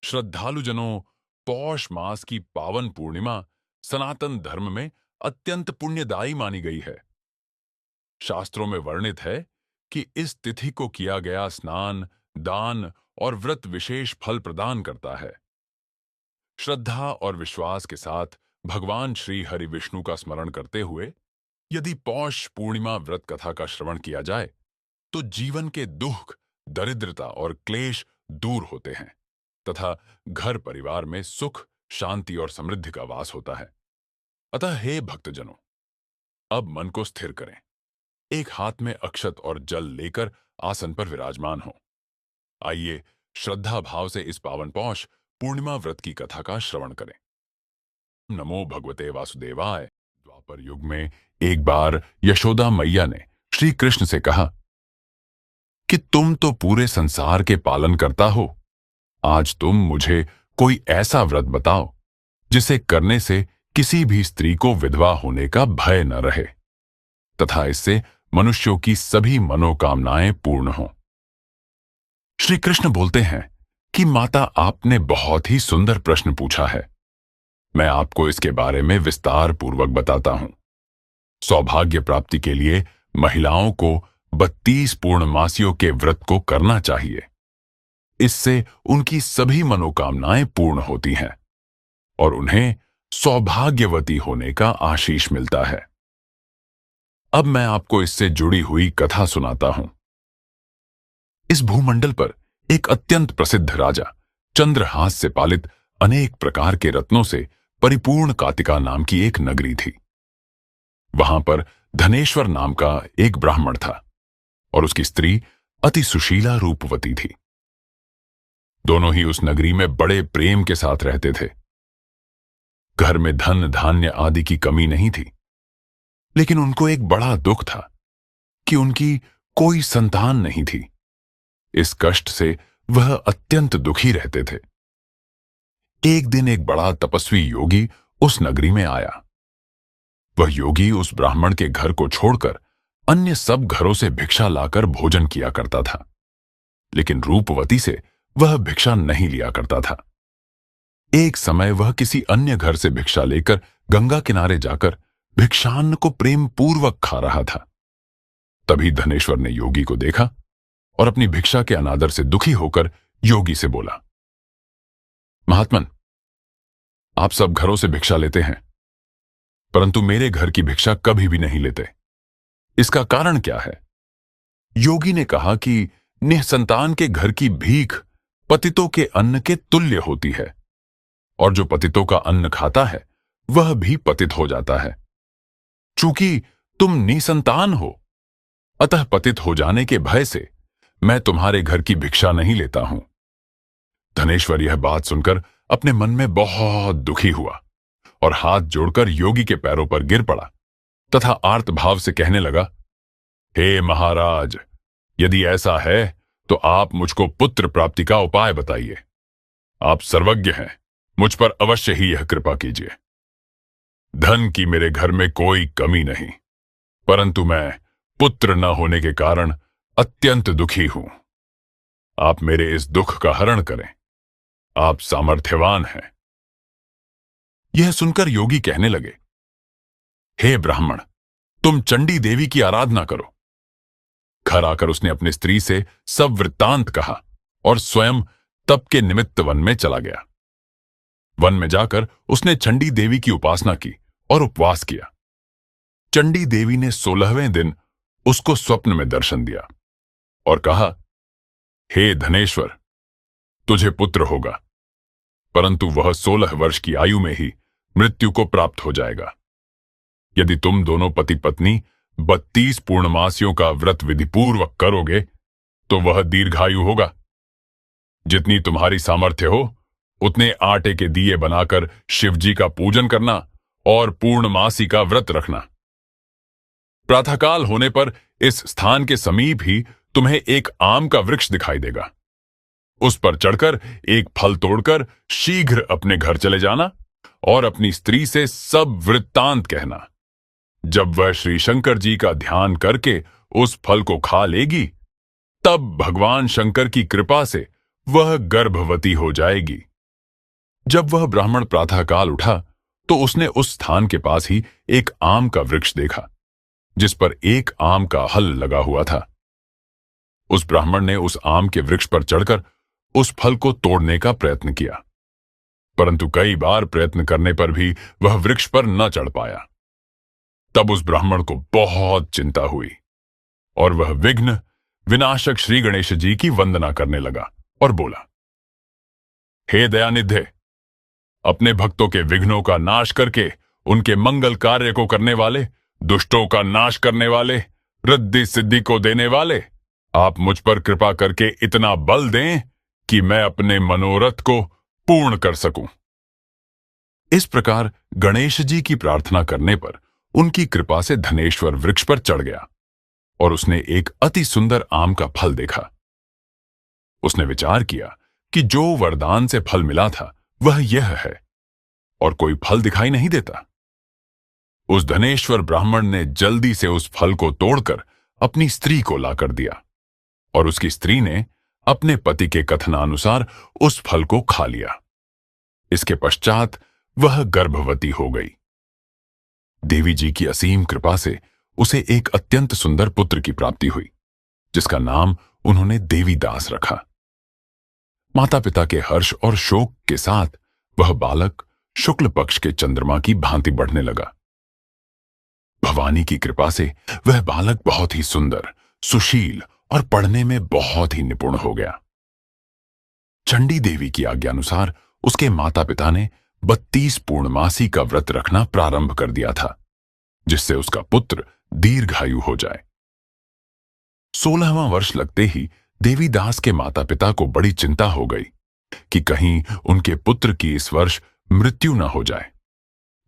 श्रद्धालुजनों, पौष मास की पावन पूर्णिमा सनातन धर्म में अत्यंत पुण्यदायी मानी गई है। शास्त्रों में वर्णित है कि इस तिथि को किया गया स्नान, दान और व्रत विशेष फल प्रदान करता है। श्रद्धा और विश्वास के साथ भगवान श्री हरि विष्णु का स्मरण करते हुए यदि पौष पूर्णिमा व्रत कथा का श्रवण किया जाए तो जीवन के दुख, दरिद्रता और क्लेश दूर होते हैं तथा घर परिवार में सुख, शांति और समृद्धि का वास होता है। अतः हे भक्तजनों, अब मन को स्थिर करें, एक हाथ में अक्षत और जल लेकर आसन पर विराजमान हो। आइए श्रद्धा भाव से इस पावन पौष पूर्णिमा व्रत की कथा का श्रवण करें। नमो भगवते वासुदेवाय। द्वापर युग में एक बार यशोदा मैया ने श्री कृष्ण से कहा कि तुम तो पूरे संसार के पालन करता हो, आज तुम मुझे कोई ऐसा व्रत बताओ जिसे करने से किसी भी स्त्री को विधवा होने का भय न रहे तथा इससे मनुष्यों की सभी मनोकामनाएं पूर्ण हों। श्री कृष्ण बोलते हैं कि माता, आपने बहुत ही सुंदर प्रश्न पूछा है। मैं आपको इसके बारे में विस्तार पूर्वक बताता हूं। सौभाग्य प्राप्ति के लिए महिलाओं को 32 पूर्णमासियों के व्रत को करना चाहिए। इससे उनकी सभी मनोकामनाएं पूर्ण होती हैं और उन्हें सौभाग्यवती होने का आशीष मिलता है। अब मैं आपको इससे जुड़ी हुई कथा सुनाता हूं। इस भूमंडल पर एक अत्यंत प्रसिद्ध राजा चंद्रहास से पालित अनेक प्रकार के रत्नों से परिपूर्ण कातिका नाम की एक नगरी थी। वहां पर धनेश्वर नाम का एक ब्राह्मण था और उसकी स्त्री अति सुशीला रूपवती थी। दोनों ही उस नगरी में बड़े प्रेम के साथ रहते थे। घर में धन धान्य आदि की कमी नहीं थी, लेकिन उनको एक बड़ा दुख था कि उनकी कोई संतान नहीं थी। इस कष्ट से वह अत्यंत दुखी रहते थे। एक दिन एक बड़ा तपस्वी योगी उस नगरी में आया। वह योगी उस ब्राह्मण के घर को छोड़कर अन्य सब घरों से भिक्षा लाकर भोजन किया करता था, लेकिन रूपवती से वह भिक्षा नहीं लिया करता था। एक समय वह किसी अन्य घर से भिक्षा लेकर गंगा किनारे जाकर भिक्षान्न को प्रेम पूर्वक खा रहा था। तभी धनेश्वर ने योगी को देखा और अपनी भिक्षा के अनादर से दुखी होकर योगी से बोला, महात्मन, आप सब घरों से भिक्षा लेते हैं, परंतु मेरे घर की भिक्षा कभी भी नहीं लेते। इसका कारण क्या है? योगी ने कहा कि निःसंतान के घर की भीख पतितों के अन्न के तुल्य होती है और जो पतितों का अन्न खाता है वह भी पतित हो जाता है। चूंकि तुम निसंतान हो, अतः पतित हो जाने के भय से मैं तुम्हारे घर की भिक्षा नहीं लेता हूं। धनेश्वर यह बात सुनकर अपने मन में बहुत दुखी हुआ और हाथ जोड़कर योगी के पैरों पर गिर पड़ा तथा आर्त भाव से कहने लगा, हे महाराज, यदि ऐसा है तो आप मुझको पुत्र प्राप्ति का उपाय बताइए। आप सर्वज्ञ हैं, मुझ पर अवश्य ही यह कृपा कीजिए। धन की मेरे घर में कोई कमी नहीं, परंतु मैं पुत्र न होने के कारण अत्यंत दुखी हूं। आप मेरे इस दुख का हरण करें, आप सामर्थ्यवान हैं। यह सुनकर योगी कहने लगे, हे ब्राह्मण, तुम चंडी देवी की आराधना करो। घर आकर उसने अपनी स्त्री से सब वृत्तांत कहा और स्वयं तप के निमित्त वन में चला गया। वन में जाकर उसने चंडी देवी की उपासना की और उपवास किया। चंडी देवी ने 16वें दिन उसको स्वप्न में दर्शन दिया और कहा, हे धनेश्वर, तुझे पुत्र होगा, परंतु वह 16 वर्ष की आयु में ही मृत्यु को प्राप्त हो जाएगा। यदि तुम दोनों पति पत्नी 32 पूर्णमासियों का व्रत विधिपूर्वक करोगे तो वह दीर्घायु होगा। जितनी तुम्हारी सामर्थ्य हो उतने आटे के दिए बनाकर शिवजी का पूजन करना और पूर्णमासी का व्रत रखना। प्रातःकाल होने पर इस स्थान के समीप ही तुम्हें एक आम का वृक्ष दिखाई देगा। उस पर चढ़कर एक फल तोड़कर शीघ्र अपने घर चले जाना और अपनी स्त्री से सब वृत्तांत कहना। जब वह श्री शंकर जी का ध्यान करके उस फल को खा लेगी, तब भगवान शंकर की कृपा से वह गर्भवती हो जाएगी जब वह ब्राह्मण प्रातःकाल उठा तो उसने उस स्थान के पास ही एक आम का वृक्ष देखा, जिस पर एक आम का हल लगा हुआ था। उस ब्राह्मण ने उस आम के वृक्ष पर चढ़कर उस फल को तोड़ने का प्रयत्न किया, परंतु कई बार प्रयत्न करने पर भी वह वृक्ष पर न चढ़ पाया। तब उस ब्राह्मण को बहुत चिंता हुई और वह विघ्न विनाशक श्री गणेश जी की वंदना करने लगा और बोला, हे दयानिधे, अपने भक्तों के विघ्नों का नाश करके उनके मंगल कार्य को करने वाले, दुष्टों का नाश करने वाले, रिद्धि सिद्धि को देने वाले, आप मुझ पर कृपा करके इतना बल दें कि मैं अपने मनोरथ को पूर्ण कर सकूं। इस प्रकार गणेश जी की प्रार्थना करने पर उनकी कृपा से धनेश्वर वृक्ष पर चढ़ गया और उसने एक अति सुंदर आम का फल देखा। उसने विचार किया कि जो वरदान से फल मिला था वह यह है और कोई फल दिखाई नहीं देता। उस धनेश्वर ब्राह्मण ने जल्दी से उस फल को तोड़कर अपनी स्त्री को लाकर दिया और उसकी स्त्री ने अपने पति के कथनानुसार उस फल को खा लिया। इसके पश्चात वह गर्भवती हो गई। देवी जी की असीम कृपा से उसे एक अत्यंत सुंदर पुत्र की प्राप्ति हुई, जिसका नाम उन्होंने देवीदास रखा। माता पिता के हर्ष और शोक के साथ वह बालक शुक्ल पक्ष के चंद्रमा की भांति बढ़ने लगा। भवानी की कृपा से वह बालक बहुत ही सुंदर, सुशील और पढ़ने में बहुत ही निपुण हो गया। चंडी देवी की आज्ञानुसार उसके माता पिता ने 32 पूर्णमासी का व्रत रखना प्रारंभ कर दिया था, जिससे उसका पुत्र दीर्घायु हो जाए। 16वां वर्ष लगते ही देवीदास के माता पिता को बड़ी चिंता हो गई कि कहीं उनके पुत्र की इस वर्ष मृत्यु न हो जाए।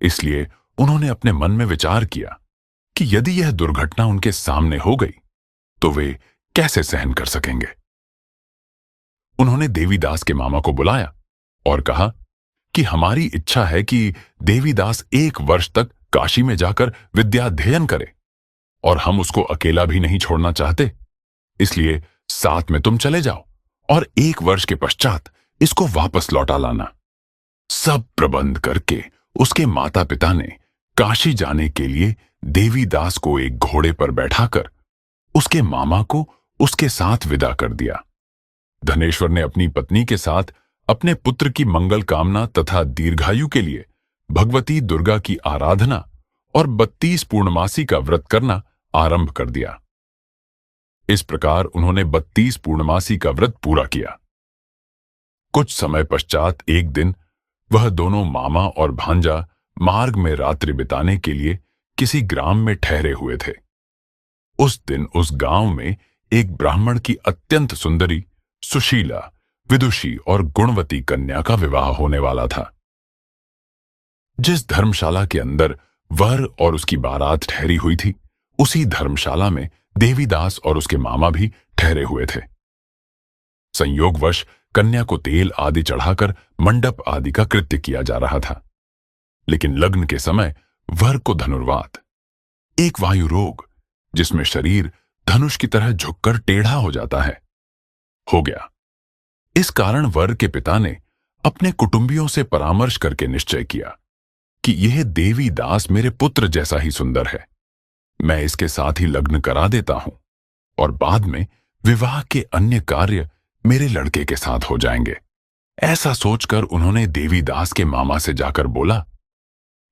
इसलिए उन्होंने अपने मन में विचार किया कि यदि यह दुर्घटना उनके सामने हो गई तो वे कैसे सहन कर सकेंगे। उन्होंने देवीदास के मामा को बुलाया और कहा कि हमारी इच्छा है कि देवीदास 1 वर्ष तक काशी में जाकर विद्याध्ययन करे और हम उसको अकेला भी नहीं छोड़ना चाहते, इसलिए साथ में तुम चले जाओ और 1 वर्ष के पश्चात इसको वापस लौटा लाना। सब प्रबंध करके उसके माता पिता ने काशी जाने के लिए देवीदास को एक घोड़े पर बैठाकर उसके मामा को उसके साथ विदा कर दिया। धनेश्वर ने अपनी पत्नी के साथ अपने पुत्र की मंगल कामना तथा दीर्घायु के लिए भगवती दुर्गा की आराधना और 32 पूर्णमासी का व्रत करना आरंभ कर दिया। इस प्रकार उन्होंने 32 पूर्णमासी का व्रत पूरा किया। कुछ समय पश्चात एक दिन वह दोनों मामा और भांजा मार्ग में रात्रि बिताने के लिए किसी ग्राम में ठहरे हुए थे। उस दिन उस गांव में एक ब्राह्मण की अत्यंत सुंदरी, सुशीला, विदुषी और गुणवती कन्या का विवाह होने वाला था। जिस धर्मशाला के अंदर वर और उसकी बारात ठहरी हुई थी, उसी धर्मशाला में देवीदास और उसके मामा भी ठहरे हुए थे। संयोगवश कन्या को तेल आदि चढ़ाकर मंडप आदि का कृत्य किया जा रहा था, लेकिन लग्न के समय वर को धनुर्वात, एक वायु रोग जिसमें शरीर धनुष की तरह झुककर टेढ़ा हो जाता है, हो गया। इस कारण वर के पिता ने अपने कुटुंबियों से परामर्श करके निश्चय किया कि यह देवीदास मेरे पुत्र जैसा ही सुंदर है, मैं इसके साथ ही लग्न करा देता हूं और बाद में विवाह के अन्य कार्य मेरे लड़के के साथ हो जाएंगे। ऐसा सोचकर उन्होंने देवीदास के मामा से जाकर बोला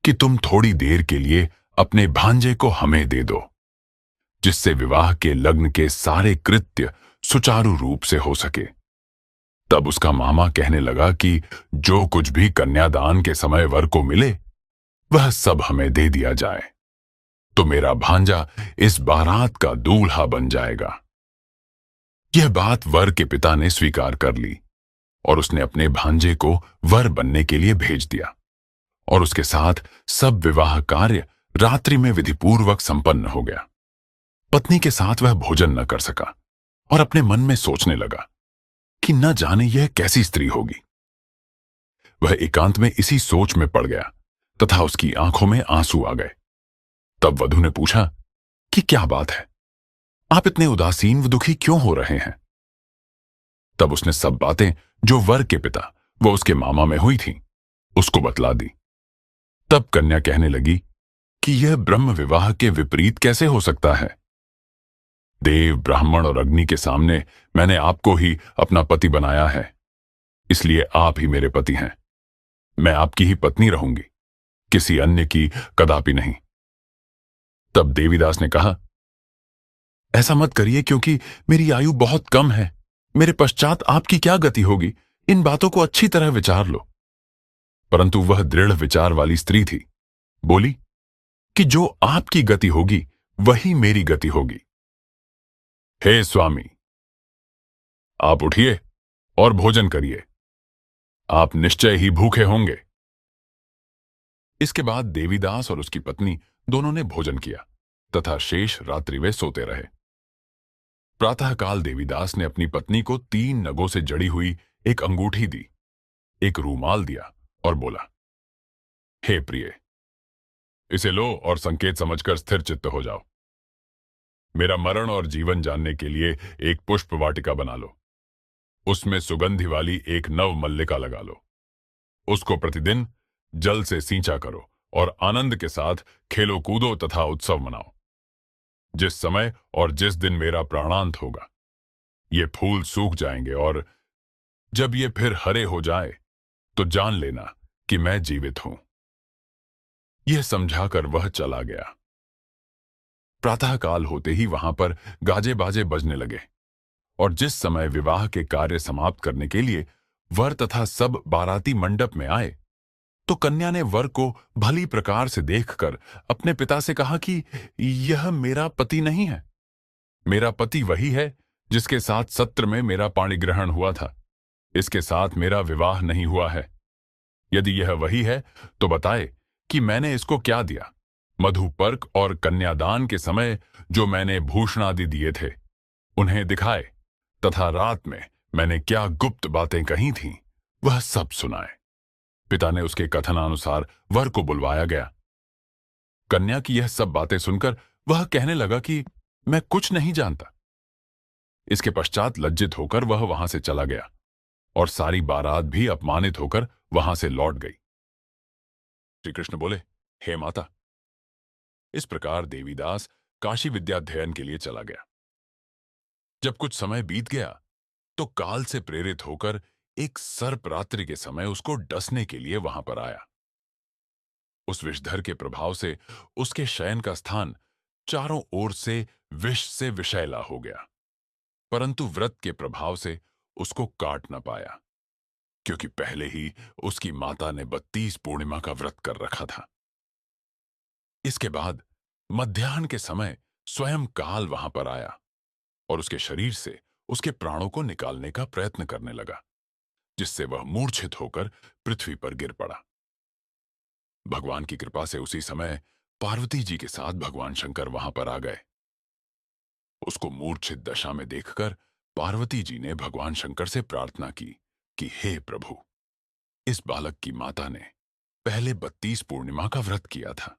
कि तुम थोड़ी देर के लिए अपने भांजे को हमें दे दो, जिससे विवाह के लग्न के सारे कृत्य सुचारू रूप से हो सके। तब उसका मामा कहने लगा कि जो कुछ भी कन्यादान के समय वर को मिले वह सब हमें दे दिया जाए, तो मेरा भांजा इस बारात का दूल्हा बन जाएगा। यह बात वर के पिता ने स्वीकार कर ली और उसने अपने भांजे को वर बनने के लिए भेज दिया और उसके साथ सब विवाह कार्य रात्रि में विधिपूर्वक संपन्न हो गया। पत्नी के साथ वह भोजन न कर सका और अपने मन में सोचने लगा कि न जाने यह कैसी स्त्री होगी। वह एकांत में इसी सोच में पड़ गया तथा उसकी आंखों में आंसू आ गए। तब वधू ने पूछा कि क्या बात है, आप इतने उदासीन व दुखी क्यों हो रहे हैं? तब उसने सब बातें जो वर के पिता व उसके मामा में हुई थीं उसको बतला दी। तब कन्या कहने लगी कि यह ब्रह्म विवाह के विपरीत कैसे हो सकता है। देव, ब्राह्मण और अग्नि के सामने मैंने आपको ही अपना पति बनाया है, इसलिए आप ही मेरे पति हैं। मैं आपकी ही पत्नी रहूंगी, किसी अन्य की कदापि नहीं। तब देवीदास ने कहा, ऐसा मत करिए, क्योंकि मेरी आयु बहुत कम है। मेरे पश्चात आपकी क्या गति होगी, इन बातों को अच्छी तरह विचार लो। परंतु वह दृढ़ विचार वाली स्त्री थी। बोली कि जो आपकी गति होगी वही मेरी गति होगी। हे स्वामी, आप उठिए और भोजन करिए। आप निश्चय ही भूखे होंगे। इसके बाद देवीदास और उसकी पत्नी दोनों ने भोजन किया तथा शेष रात्रि वे सोते रहे। प्रातःकाल देवीदास ने अपनी पत्नी को 3 नगों से जड़ी हुई एक अंगूठी दी, एक रूमाल दिया और बोला, हे प्रिय, इसे लो और संकेत समझकर स्थिर चित्त हो जाओ। मेरा मरण और जीवन जानने के लिए एक पुष्प वाटिका बना लो। उसमें सुगंधि वाली एक नव मल्लिका लगा लो। उसको प्रतिदिन जल से सींचा करो और आनंद के साथ खेलो कूदो तथा उत्सव मनाओ। जिस समय और जिस दिन मेरा प्राणांत होगा, ये फूल सूख जाएंगे और जब ये फिर हरे हो जाए तो जान लेना कि मैं जीवित हूं। यह समझाकर वह चला गया। प्रातःकाल होते ही वहां पर गाजे बाजे बजने लगे और जिस समय विवाह के कार्य समाप्त करने के लिए वर तथा सब बाराती मंडप में आए, तो कन्या ने वर को भली प्रकार से देखकर अपने पिता से कहा कि यह मेरा पति नहीं है। मेरा पति वही है जिसके साथ सत्र में मेरा पाणी ग्रहण हुआ था। इसके साथ मेरा विवाह नहीं हुआ है। यदि यह वही है तो बताए कि मैंने इसको क्या दिया। मधुपर्क और कन्यादान के समय जो मैंने भूषणादि दिए थे उन्हें दिखाए तथा रात में मैंने क्या गुप्त बातें कही थीं वह सब सुनाए। पिता ने उसके कथनानुसार वर को बुलवाया गया। कन्या की यह सब बातें सुनकर वह कहने लगा कि मैं कुछ नहीं जानता। इसके पश्चात लज्जित होकर वह वहां से चला गया और सारी बारात भी अपमानित होकर वहां से लौट गई। श्री कृष्ण बोले, हे माता। इस प्रकार देवीदास काशी विद्याध्ययन के लिए चला गया। जब कुछ समय बीत गया तो काल से प्रेरित होकर एक सर्प रात्रि के समय उसको डसने के लिए वहां पर आया। उस विषधर के प्रभाव से उसके शयन का स्थान चारों ओर से विष से विषैला हो गया, परंतु व्रत के प्रभाव से उसको काट न पाया, क्योंकि पहले ही उसकी माता ने 32 पूर्णिमा का व्रत कर रखा था। इसके बाद मध्याह्न के समय स्वयं काल वहां पर आया और उसके शरीर से उसके प्राणों को निकालने का प्रयत्न करने लगा, जिससे वह मूर्छित होकर पृथ्वी पर गिर पड़ा। भगवान की कृपा से उसी समय पार्वती जी के साथ भगवान शंकर वहां पर आ गए। उसको मूर्छित दशा में देखकर पार्वती जी ने भगवान शंकर से प्रार्थना की कि हे प्रभु, इस बालक की माता ने पहले 32 पूर्णिमा का व्रत किया था,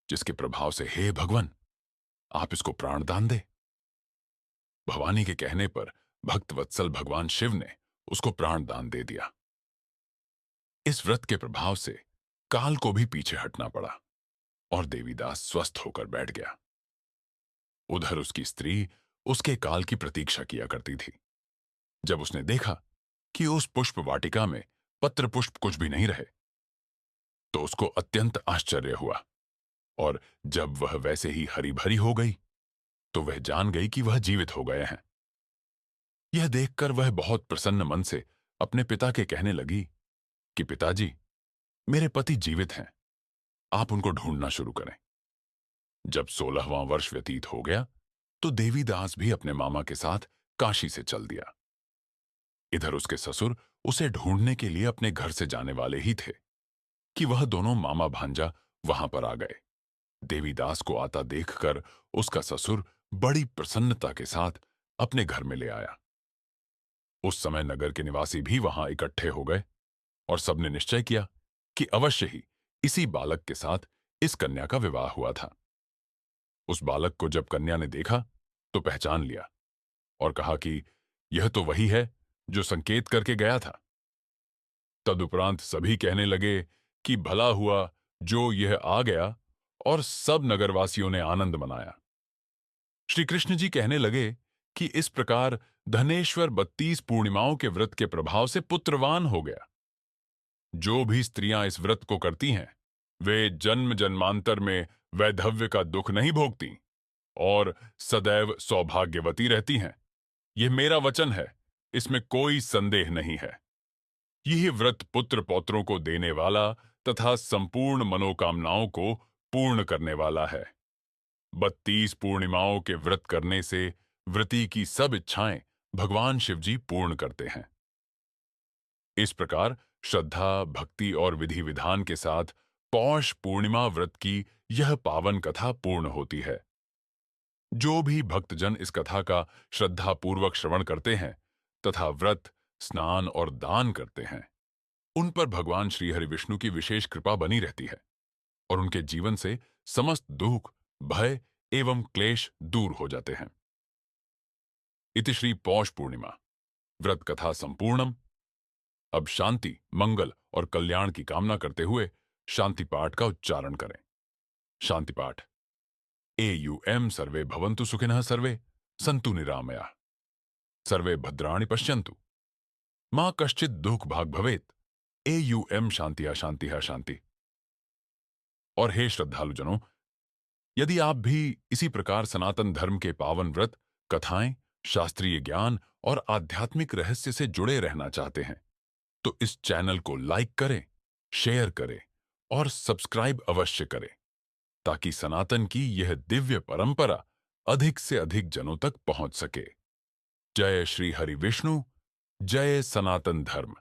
जिसके प्रभाव से हे भगवान आप इसको प्राणदान दे। भवानी के कहने पर भक्त वत्सल भगवान शिव ने उसको प्राणदान दे दिया। इस व्रत के प्रभाव से काल को भी पीछे हटना पड़ा और देवीदास स्वस्थ होकर बैठ गया। उधर उसकी स्त्री उसके काल की प्रतीक्षा किया करती थी। जब उसने देखा कि उस पुष्प वाटिका में पत्र पुष्प कुछ भी नहीं रहे, तो उसको अत्यंत आश्चर्य हुआ और जब वह वैसे ही हरी भरी हो गई तो वह जान गई कि वह जीवित हो गए हैं। यह देखकर वह बहुत प्रसन्न मन से अपने पिता के कहने लगी कि पिताजी, मेरे पति जीवित हैं, आप उनको ढूंढना शुरू करें। जब 16वां वर्ष व्यतीत हो गया तो देवीदास भी अपने मामा के साथ काशी से चल दिया। इधर उसके ससुर उसे ढूंढने के लिए अपने घर से जाने वाले ही थे कि वह दोनों मामा भांजा वहां पर आ गए। देवीदास को आता देखकर उसका ससुर बड़ी प्रसन्नता के साथ अपने घर में ले आया। उस समय नगर के निवासी भी वहां इकट्ठे हो गए और सबने निश्चय किया कि अवश्य ही इसी बालक के साथ इस कन्या का विवाह हुआ था। उस बालक को जब कन्या ने देखा तो पहचान लिया और कहा कि यह तो वही है जो संकेत करके गया था। तदुपरांत सभी कहने लगे कि भला हुआ जो यह आ गया, और सब नगरवासियों ने आनंद मनाया। श्री कृष्ण जी कहने लगे कि इस प्रकार धनेश्वर 32 पूर्णिमाओं के व्रत के प्रभाव से पुत्रवान हो गया। जो भी स्त्रियां इस व्रत को करती हैं, वे जन्म जन्मांतर में वैधव्य का दुख नहीं भोगती और सदैव सौभाग्यवती रहती हैं। यह मेरा वचन है, इसमें कोई संदेह नहीं है। यह व्रत पुत्र पौत्रों को देने वाला तथा संपूर्ण मनोकामनाओं को पूर्ण करने वाला है। 32 पूर्णिमाओं के व्रत करने से व्रती की सब इच्छाएं भगवान शिव जी पूर्ण करते हैं। इस प्रकार श्रद्धा, भक्ति और विधि विधान के साथ पौष पूर्णिमा व्रत की यह पावन कथा पूर्ण होती है। जो भी भक्तजन इस कथा का श्रद्धापूर्वक श्रवण करते हैं तथा व्रत, स्नान और दान करते हैं, उन पर भगवान श्री हरि विष्णु की विशेष कृपा बनी रहती है और उनके जीवन से समस्त दुख, भय एवं क्लेश दूर हो जाते हैं। इति श्री पौष पूर्णिमा व्रत कथा संपूर्णम। अब शांति, मंगल और कल्याण की कामना करते हुए शांति पाठ का उच्चारण करें। शांति पाठ। एयुएम सर्वे भवन्तु सुखिनः, सर्वे सन्तु निरामया, सर्वे भद्राणि पश्यन्तु, मां कश्चित् दुख भाग भवेत्। एयुएम शांतिः शांतिः शांति। और हे श्रद्धालुजनों, यदि आप भी इसी प्रकार सनातन धर्म के पावन व्रत, कथाएं, शास्त्रीय ज्ञान और आध्यात्मिक रहस्य से जुड़े रहना चाहते हैं, तो इस चैनल को लाइक करें, शेयर करें और सब्सक्राइब अवश्य करें, ताकि सनातन की यह दिव्य परंपरा अधिक से अधिक जनों तक पहुंच सके। जय श्री हरि विष्णु, जय सनातन धर्म।